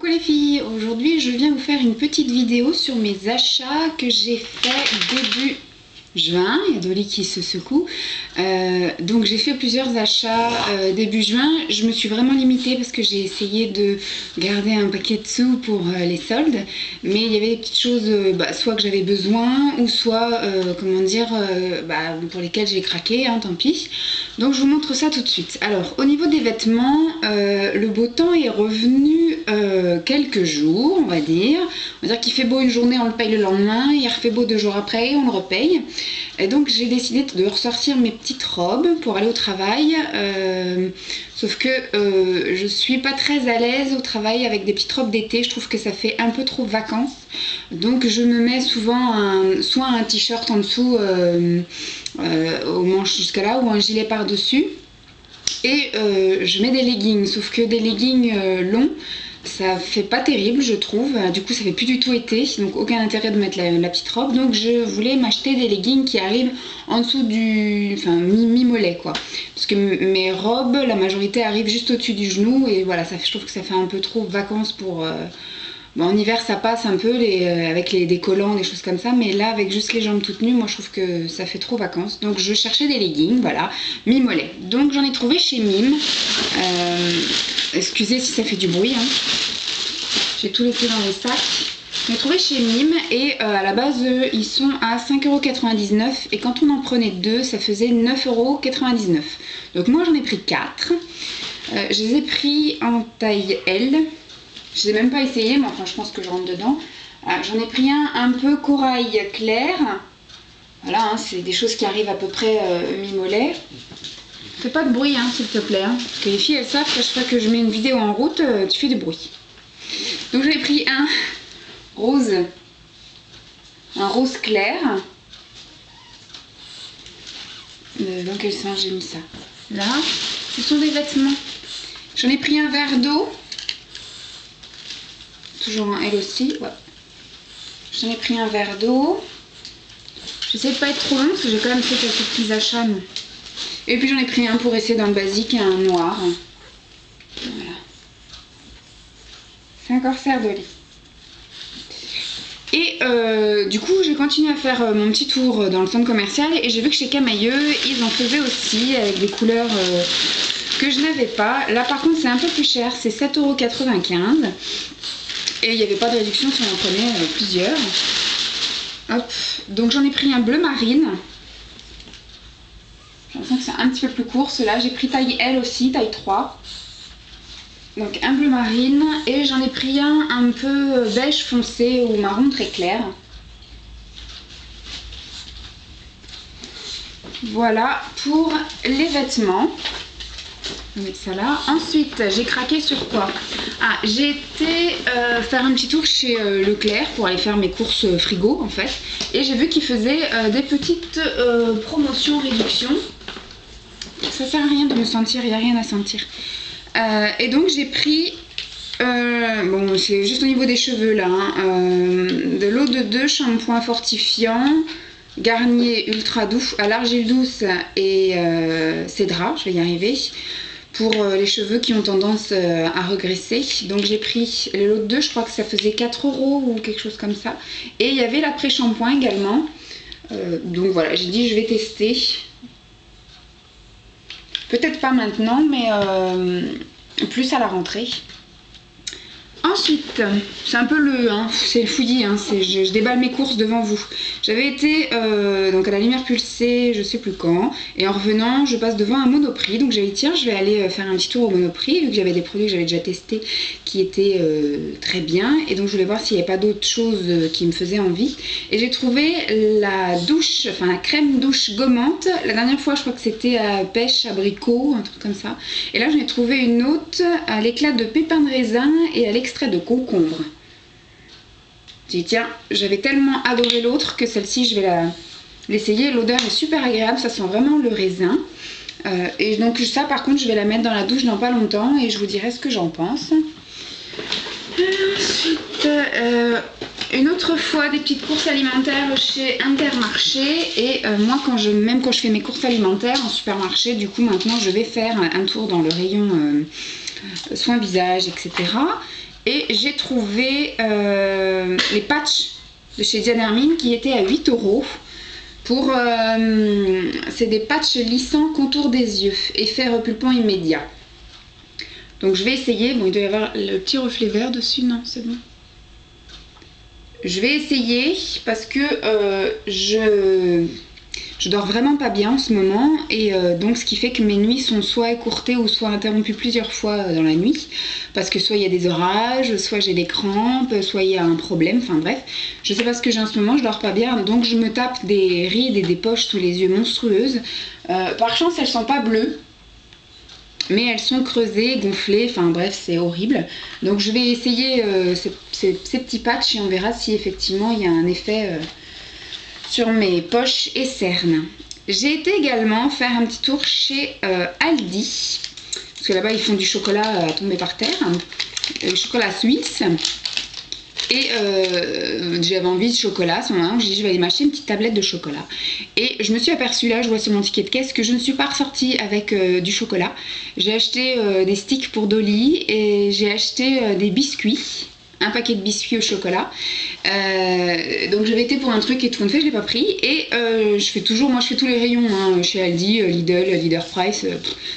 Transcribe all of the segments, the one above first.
Coucou les filles, aujourd'hui je viens vous faire une petite vidéo sur mes achats que j'ai fait début juin. Il y a Dolly qui se secoue. Donc j'ai fait plusieurs achats début juin. Je me suis vraiment limitée parce que j'ai essayé de garder un paquet de sous pour les soldes. Mais il y avait des petites choses soit que j'avais besoin ou soit pour lesquelles j'ai craqué, hein, tant pis. Donc je vous montre ça tout de suite. Alors au niveau des vêtements, le beau temps est revenu quelques jours, on va dire. On va dire qu'il fait beau une journée, on le paye le lendemain. Il refait beau 2 jours après, on le repaye. Et donc j'ai décidé de ressortir mes petites robes pour aller au travail. Sauf que je suis pas très à l'aise au travail avec des petites robes d'été. Je trouve que ça fait un peu trop vacances. Donc je me mets souvent soit un t-shirt en dessous aux manches jusqu'à là ou un gilet par-dessus. Et je mets des leggings. Sauf que des leggings longs, ça fait pas terrible, je trouve. Du coup ça fait plus du tout été, donc aucun intérêt de mettre la petite robe. Donc je voulais m'acheter des leggings qui arrivent en dessous du... enfin mi-mollet quoi. Parce que mes robes, la majorité arrive juste au-dessus du genou. Et voilà, je trouve que ça fait un peu trop vacances pour... Bon, en hiver ça passe un peu avec des collants, des choses comme ça, mais là avec juste les jambes toutes nues, moi je trouve que ça fait trop vacances. Donc je cherchais des leggings, voilà, mi-mollet. Donc j'en ai trouvé chez Mime. Excusez si ça fait du bruit, hein. J'ai tout laissé dans les sacs. J'en ai trouvé chez Mime et à la base ils sont à 5,99 € et quand on en prenait 2 ça faisait 9,99 €. Donc moi j'en ai pris 4. Je les ai pris en taille L. Je n'ai même pas essayé, mais enfin je pense que je rentre dedans. J'en ai pris un peu corail clair. Voilà, hein, c'est des choses qui arrivent à peu près mi-mollet. Fais pas de bruit, hein, s'il te plaît. Hein, parce que les filles, elles savent qu'à chaque fois que je mets une vidéo en route, tu fais du bruit. Donc j'ai pris un rose clair. Dans quel sens j'ai mis ça? Là, ce sont des vêtements. J'en ai pris un verre d'eau. Toujours un L aussi, ouais. J'en ai pris un verre d'eau. J'essaie de pas être trop long parce que j'ai quand même fait quelques petits achats. Mais... Et puis j'en ai pris un pour essayer dans le basique, un noir. Voilà. C'est un corsaire Dolly. Et du coup j'ai continué à faire mon petit tour dans le centre commercial et j'ai vu que chez Camailleux ils en faisaient aussi avec des couleurs que je n'avais pas. Là par contre c'est un peu plus cher, c'est 7,95 €. Et il n'y avait pas de réduction si on en prenait plusieurs. Hop. Donc j'en ai pris un bleu marine. J'ai l'impression que c'est un petit peu plus court. Ceux-là, j'ai pris taille L aussi, taille 3. Donc un bleu marine. Et j'en ai pris un peu beige foncé ou marron très clair. Voilà pour les vêtements. Je vais mettre ça là. Ensuite, j'ai craqué sur quoi? J'ai été faire un petit tour chez Leclerc pour aller faire mes courses frigo en fait. Et j'ai vu qu'ils faisaient des petites promotions, réductions. Ça sert à rien de me sentir, il n'y a rien à sentir. Et donc j'ai pris, bon c'est juste au niveau des cheveux là, hein, de l'eau de 2 shampoing fortifiant. Garnier ultra doux à l'argile douce et cédra, je vais y arriver. Pour les cheveux qui ont tendance à regresser. Donc j'ai pris le lot de 2, je crois que ça faisait 4 € ou quelque chose comme ça. Et il y avait l'après-shampoing également. Donc voilà, j'ai dit je vais tester. Peut-être pas maintenant, mais plus à la rentrée. Ensuite, c'est un peu c'est le fouillis, hein, je déballe mes courses devant vous. J'avais été donc à la Lumière Pulsée, je sais plus quand, et en revenant, je passe devant un Monoprix. Donc j'ai dit tiens, je vais aller faire un petit tour au Monoprix, vu que j'avais des produits que j'avais déjà testés qui étaient très bien. Et donc je voulais voir s'il n'y avait pas d'autres choses qui me faisaient envie. Et j'ai trouvé la douche, enfin la crème douche gommante. La dernière fois, je crois que c'était à pêche, abricot, un truc comme ça. Et là, j'en ai trouvé une autre à l'éclat de pépins de raisin et à l'extrait de concombre. J'ai dit tiens, j'avais tellement adoré l'autre que celle-ci je vais l'essayer. L'odeur est super agréable, ça sent vraiment le raisin. Et donc ça par contre je vais la mettre dans la douche dans pas longtemps et je vous dirai ce que j'en pense. Ensuite une autre fois des petites courses alimentaires chez Intermarché. Et moi même quand je fais mes courses alimentaires en supermarché, du coup maintenant je vais faire un tour dans le rayon soins visage, etc. Et j'ai trouvé les patchs de chez Diane Hermine qui étaient à 8 €. Pour, c'est des patchs lissants contour des yeux, effet repulpant immédiat. Donc je vais essayer, bon il doit y avoir le petit reflet vert dessus, non c'est bon. Je vais essayer parce que je dors vraiment pas bien en ce moment et donc ce qui fait que mes nuits sont soit écourtées ou soit interrompues plusieurs fois dans la nuit parce que soit il y a des orages, soit j'ai des crampes, soit il y a un problème, enfin bref, je sais pas ce que j'ai en ce moment, je dors pas bien donc je me tape des rides et des poches sous les yeux monstrueuses. Par chance elles sont pas bleues mais elles sont creusées, gonflées, enfin bref c'est horrible. Donc je vais essayer ces petits patchs et on verra si effectivement il y a un effet sur mes poches et cernes. J'ai été également faire un petit tour chez Aldi, parce que là-bas ils font du chocolat à tomber par terre, du chocolat suisse. Et j'avais envie de chocolat à ce moment-là, j'ai dit je vais aller m'acheter une petite tablette de chocolat. Et je me suis aperçue là, je vois sur mon ticket de caisse que je ne suis pas ressortie avec du chocolat. J'ai acheté des sticks pour Dolly et j'ai acheté des biscuits. Un paquet de biscuits au chocolat. Donc j'avais été pour un truc et tout compte fait, je l'ai pas pris. Et je fais toujours, moi je fais tous les rayons hein, chez Aldi, Lidl, Leader Price,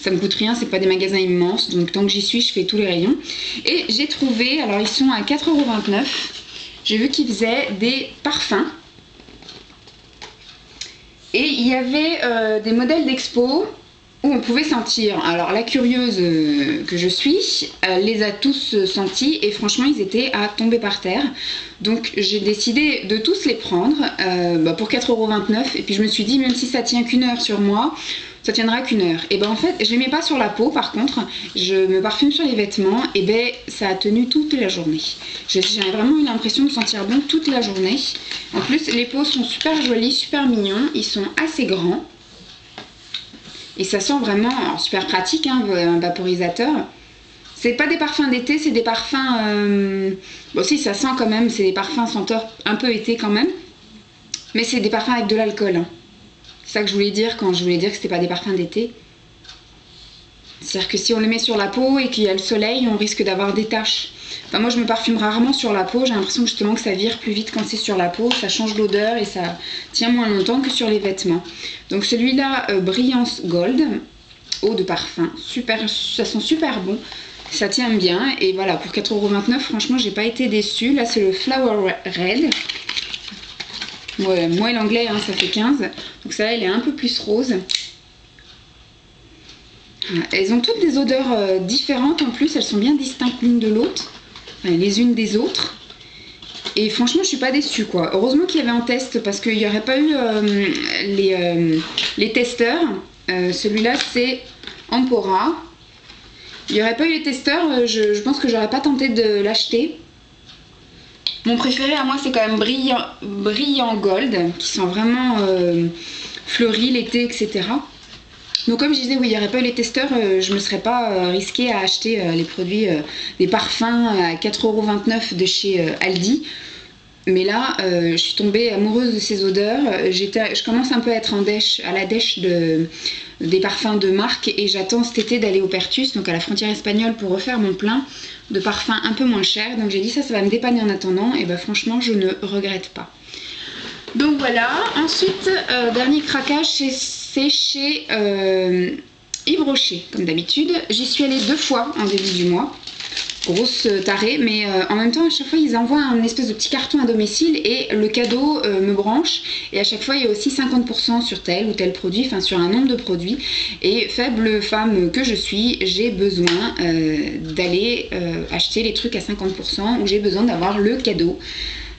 ça me coûte rien, c'est pas des magasins immenses. Donc tant que j'y suis, je fais tous les rayons. Et j'ai trouvé, alors ils sont à 4,29 €. J'ai vu qu'ils faisaient des parfums. Et il y avait des modèles d'expo où on pouvait sentir. Alors la curieuse que je suis, elle les a tous sentis et franchement ils étaient à tomber par terre. Donc j'ai décidé de tous les prendre pour 4,29 € et puis je me suis dit même si ça tient qu'une heure sur moi, ça tiendra qu'une heure. Et ben en fait je les mets pas sur la peau par contre, je me parfume sur les vêtements et ben ça a tenu toute la journée. J'ai vraiment eu l'impression de sentir bon toute la journée. En plus les peaux sont super jolies, super mignons, ils sont assez grands. Et ça sent vraiment alors, super pratique, hein, un vaporisateur. C'est pas des parfums d'été, c'est des parfums... Bon si, ça sent quand même, c'est des parfums senteurs un peu été quand même. Mais c'est des parfums avec de l'alcool. Hein. C'est ça que je voulais dire quand je voulais dire que c'était pas des parfums d'été. C'est-à-dire que si on les met sur la peau et qu'il y a le soleil, on risque d'avoir des taches. Enfin, moi je me parfume rarement sur la peau, j'ai l'impression justement que ça vire plus vite quand c'est sur la peau, ça change l'odeur et ça tient moins longtemps que sur les vêtements. Donc celui-là, Brillance Gold, eau de parfum, super, ça sent super bon, ça tient bien et voilà pour 4,29 €, franchement j'ai pas été déçue. Là c'est le Flower Red, ouais, moi l'anglais hein, ça fait 15, donc ça elle est un peu plus rose. Elles ont toutes des odeurs différentes en plus, elles sont bien distinctes l'une de l'autre, les unes des autres. Et franchement je suis pas déçue quoi. Heureusement qu'il y avait un test parce qu'il n'y aurait pas eu les testeurs. Celui-là c'est Ampora. Il n'y aurait pas eu les testeurs, je pense que j'aurais pas tenté de l'acheter. Mon préféré à moi c'est quand même Brillant Gold, qui sent vraiment fleuri l'été etc. Donc comme je disais, oui, il n'y aurait pas eu les testeurs, je ne me serais pas risquée à acheter les produits, des parfums à 4,29 € de chez Aldi. Mais là, je suis tombée amoureuse de ces odeurs. Je commence un peu à être à la dèche des parfums de marque et j'attends cet été d'aller au Pertus, donc à la frontière espagnole, pour refaire mon plein de parfums un peu moins chers. Donc j'ai dit ça va me dépanner en attendant et ben franchement, je ne regrette pas. Donc voilà, ensuite, dernier craquage, c'est chez Yves Rocher, comme d'habitude. J'y suis allée 2 fois en début du mois. Grosse tarée, mais en même temps, à chaque fois, ils envoient un espèce de petit carton à domicile et le cadeau me branche. Et à chaque fois, il y a aussi 50% sur tel ou tel produit, enfin sur un nombre de produits. Et faible femme que je suis, j'ai besoin d'aller acheter les trucs à 50% ou j'ai besoin d'avoir le cadeau.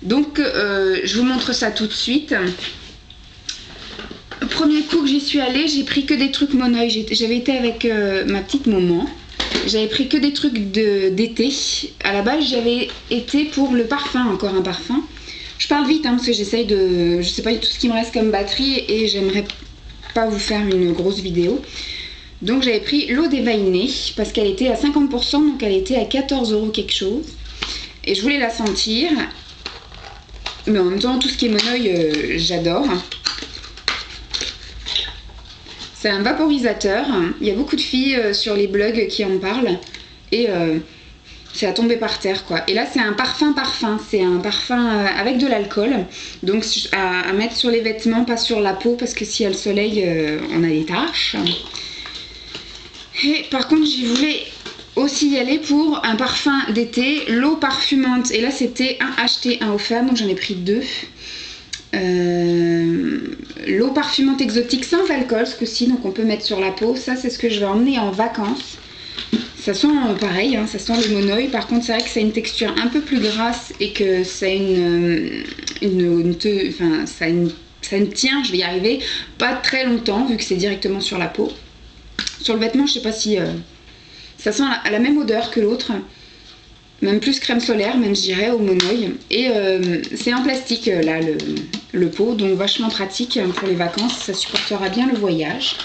Donc je vous montre ça tout de suite. Le premier coup que j'y suis allée, j'ai pris que des trucs mon oeil. J'avais été avec ma petite maman. J'avais pris que des trucs d'été. À la base, j'avais été pour le parfum, encore un parfum. Je parle vite hein, parce que j'essaye de... Je sais pas tout ce qui me reste comme batterie et j'aimerais pas vous faire une grosse vidéo. Donc j'avais pris l'eau déveinée parce qu'elle était à 50%, donc elle était à 14 € quelque chose. Et je voulais la sentir. Mais en même temps, tout ce qui est mon oeil, j'adore. C'est un vaporisateur. Il y a beaucoup de filles sur les blogs qui en parlent. Et c'est à tomber par terre quoi. Et là c'est un parfum, c'est un parfum avec de l'alcool, donc à mettre sur les vêtements, pas sur la peau, parce que s'il y a le soleil, on a des taches. Et par contre je voulais aussi y aller pour un parfum d'été, l'eau parfumante, et là c'était un acheté, un offert, donc j'en ai pris 2. L'eau parfumante exotique sans alcool ce coup-ci, donc on peut mettre sur la peau. Ça c'est ce que je vais emmener en vacances. Ça sent pareil, hein, ça sent le monoeil. Par contre c'est vrai que ça a une texture un peu plus grasse et que ça a ça ne tient, je vais y arriver, pas très longtemps vu que c'est directement sur la peau. Sur le vêtement je sais pas si ça sent la même odeur que l'autre, même plus crème solaire, même je dirais, au monoeil. Et c'est en plastique là le pot, donc vachement pratique pour les vacances, ça supportera bien le voyage.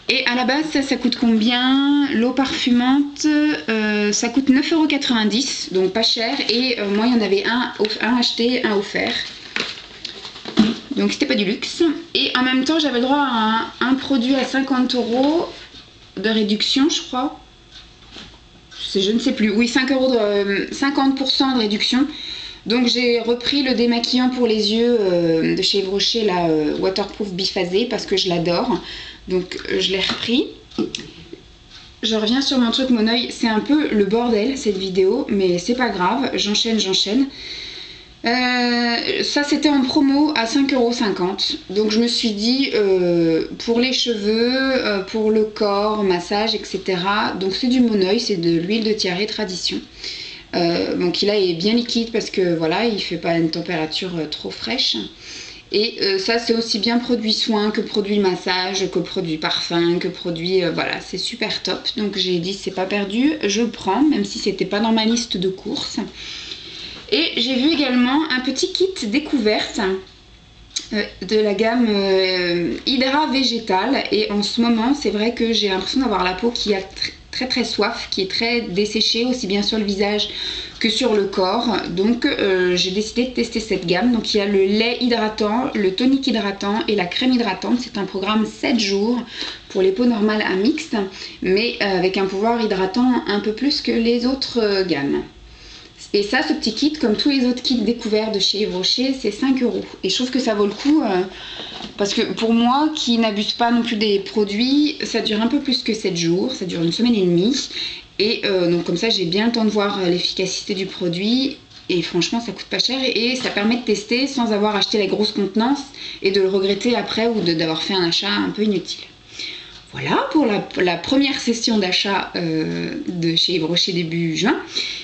Et à la base ça coûte combien? L'eau parfumante ça coûte 9,90 €, donc pas cher. Et moi il y en avait un acheté, un offert, donc c'était pas du luxe. Et en même temps j'avais le droit à un produit à 50 € de réduction je crois. Je ne sais plus, oui 5 € de 50% de réduction. Donc j'ai repris le démaquillant pour les yeux de chez Yves Rocher, la waterproof biphasé, parce que je l'adore. Donc je l'ai repris. Je reviens sur mon truc monoeil, c'est un peu le bordel cette vidéo, mais c'est pas grave, j'enchaîne. Ça c'était en promo à 5,50 €. Donc je me suis dit pour les cheveux, pour le corps, massage, etc. Donc c'est du monoeil, c'est de l'huile de tiare tradition. Donc il est bien liquide parce que voilà, il fait pas une température trop fraîche. Et ça c'est aussi bien produit soin que produit massage, que produit parfum, que produit voilà, c'est super top. Donc j'ai dit c'est pas perdu, je le prends même si c'était pas dans ma liste de courses. Et j'ai vu également un petit kit découverte de la gamme Hydra Végétal. Et en ce moment c'est vrai que j'ai l'impression d'avoir la peau qui a très soif, qui est très desséchée, aussi bien sur le visage que sur le corps. Donc j'ai décidé de tester cette gamme. Donc il y a le lait hydratant, le tonique hydratant et la crème hydratante. C'est un programme 7 jours pour les peaux normales à mixte, mais avec un pouvoir hydratant un peu plus que les autres gammes. Et ça, ce petit kit, comme tous les autres kits découverts de chez Yves Rocher, c'est 5 €. Et je trouve que ça vaut le coup, parce que pour moi, qui n'abuse pas non plus des produits, ça dure un peu plus que 7 jours, ça dure 1 semaine et demie. Et donc comme ça, j'ai bien le temps de voir l'efficacité du produit. Et franchement, ça coûte pas cher et ça permet de tester sans avoir acheté la grosse contenance et de le regretter après ou d'avoir fait un achat un peu inutile. Voilà pour la première session d'achat de chez Yves Rocher début juin.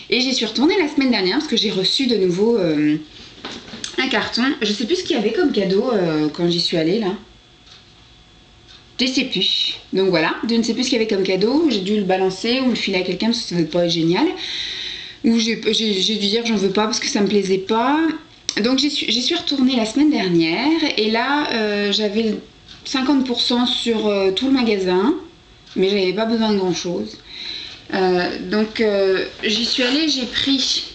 Et j'y suis retournée la semaine dernière parce que j'ai reçu de nouveau un carton. Je sais plus ce qu'il y avait comme cadeau quand j'y suis allée là. Je sais plus. Donc voilà, je ne sais plus ce qu'il y avait comme cadeau. J'ai dû le balancer ou le filer à quelqu'un parce que ça ne devait pas être génial. Ou j'ai dû dire j'en veux pas parce que ça me plaisait pas. Donc j'y suis retournée la semaine dernière. Et là j'avais 50% sur tout le magasin, mais j'avais pas besoin de grand chose. Donc j'y suis allée, j'ai pris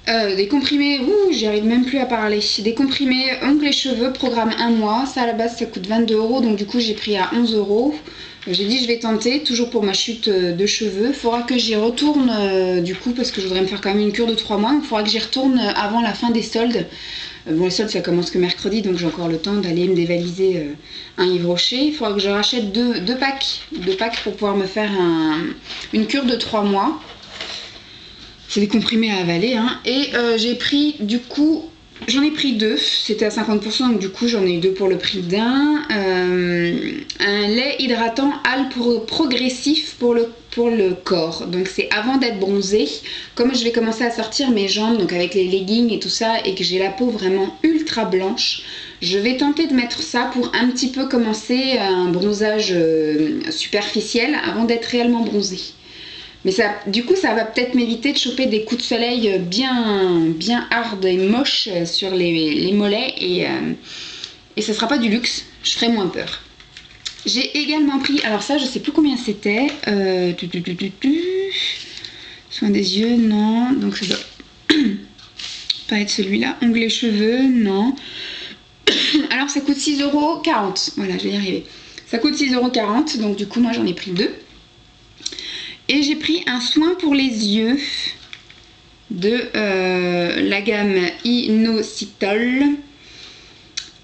des comprimés, j'y arrive même plus à parler, des comprimés ongles et cheveux, programme 1 mois. Ça à la base ça coûte 22 €, donc du coup j'ai pris à 11 €. J'ai dit je vais tenter, toujours pour ma chute de cheveux. Il faudra que j'y retourne du coup, parce que je voudrais me faire quand même une cure de 3 mois, donc il faudra que j'y retourne avant la fin des soldes. Bon, les soldes ça commence que mercredi, donc j'ai encore le temps d'aller me dévaliser un Yves Rocher. Il faudra que je rachète deux packs pour pouvoir me faire une cure de 3 mois. C'est des comprimés à avaler, hein. Et j'ai pris du coup, j'en ai pris 2, c'était à 50%, donc du coup j'en ai eu 2 pour le prix d'un. Un lait hydratant progressif pour le corps, donc c'est avant d'être bronzé. Comme je vais commencer à sortir mes jambes, donc avec les leggings et tout ça, et que j'ai la peau vraiment ultra blanche, je vais tenter de mettre ça pour un petit peu commencer un bronzage superficiel avant d'être réellement bronzé. Mais ça, du coup, ça va peut-être m'éviter de choper des coups de soleil bien hard et moches sur les mollets, et ça sera pas du luxe, je ferai moins peur. J'ai également pris, alors ça je sais plus combien c'était, soin des yeux, non, donc ça doit pas être celui-là, ongles et cheveux, non. Alors ça coûte 6,40 €, voilà, je vais y arriver. Ça coûte 6,40 €, donc du coup moi j'en ai pris 2. Et j'ai pris un soin pour les yeux de la gamme Inositol.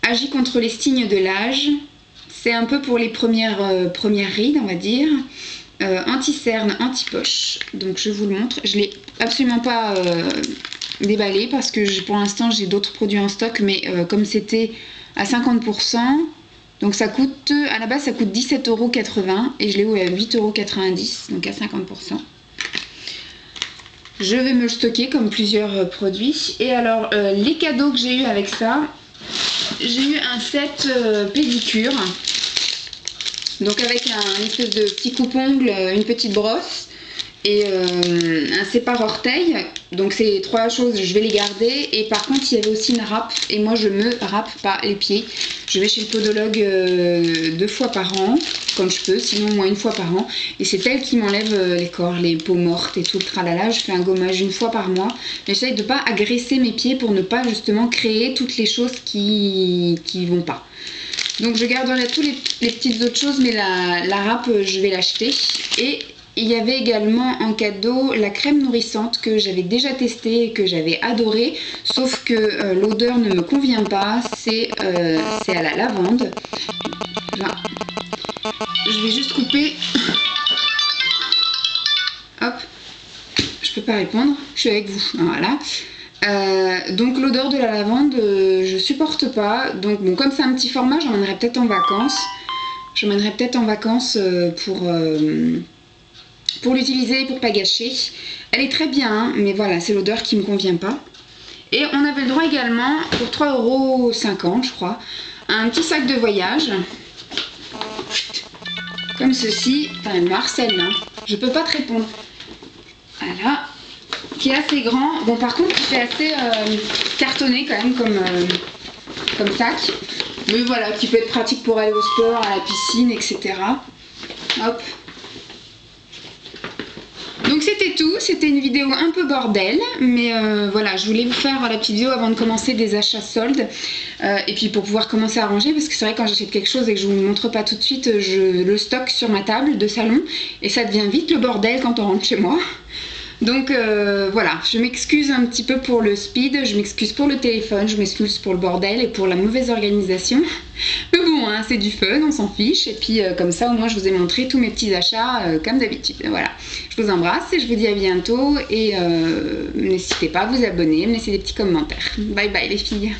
Agit contre les signes de l'âge. C'est un peu pour les premières rides, on va dire. Anti-cerne, anti-poche. Donc je vous le montre. Je ne l'ai absolument pas déballé parce que pour l'instant j'ai d'autres produits en stock, mais comme c'était à 50%, donc ça coûte, à la base ça coûte 17,80 € et je l'ai eu à 8,90 €, donc à 50%. Je vais me le stocker comme plusieurs produits. Et alors les cadeaux que j'ai eu avec ça, j'ai eu un set pédicure. Donc avec un espèce de petit coupe-ongle, une petite brosse et un sépare orteil. Donc ces trois choses, je vais les garder. Et par contre, il y avait aussi une râpe. Et moi, je me râpe pas les pieds. Je vais chez le podologue 2 fois par an, quand je peux. Sinon, moi, 1 fois par an. Et c'est elle qui m'enlève les corps, les peaux mortes et tout le tralala. Je fais un gommage 1 fois par mois. Mais j'essaye de ne pas agresser mes pieds pour ne pas justement créer toutes les choses qui vont pas. Donc je garderai tous les petites autres choses, mais la râpe, je vais l'acheter. Et il y avait également en cadeau la crème nourrissante que j'avais déjà testée et que j'avais adorée, sauf que l'odeur ne me convient pas. C'est à la lavande. Là. Je vais juste couper. Hop. Je peux pas répondre. Je suis avec vous. Voilà. Donc l'odeur de la lavande, je supporte pas. Donc bon, comme c'est un petit format, j'emmènerai peut-être en vacances. J'emmènerai peut-être en vacances pour l'utiliser, pour pas gâcher. Elle est très bien, hein, mais voilà, c'est l'odeur qui me convient pas. Et on avait le droit également, pour 3,50 € je crois, à un petit sac de voyage. Comme ceci. Putain, elle me harcèle là. Je peux pas te répondre. Voilà. Qui est assez grand. Bon, par contre, c'est assez cartonné quand même comme sac. Mais voilà, qui peut être pratique pour aller au sport, à la piscine, etc. Hop. Donc c'était tout, c'était une vidéo un peu bordel, mais voilà, je voulais vous faire la petite vidéo avant de commencer des achats soldes, et puis pour pouvoir commencer à ranger, parce que c'est vrai quand j'achète quelque chose et que je vous montre pas tout de suite, je le stocke sur ma table de salon, et ça devient vite le bordel quand on rentre chez moi. Donc voilà, je m'excuse un petit peu pour le speed, je m'excuse pour le téléphone, je m'excuse pour le bordel et pour la mauvaise organisation. Mais bon, hein, c'est du fun, on s'en fiche. Et puis comme ça, au moins, je vous ai montré tous mes petits achats comme d'habitude. Voilà, je vous embrasse et je vous dis à bientôt. Et n'hésitez pas à vous abonner, me laisser des petits commentaires. Bye bye les filles.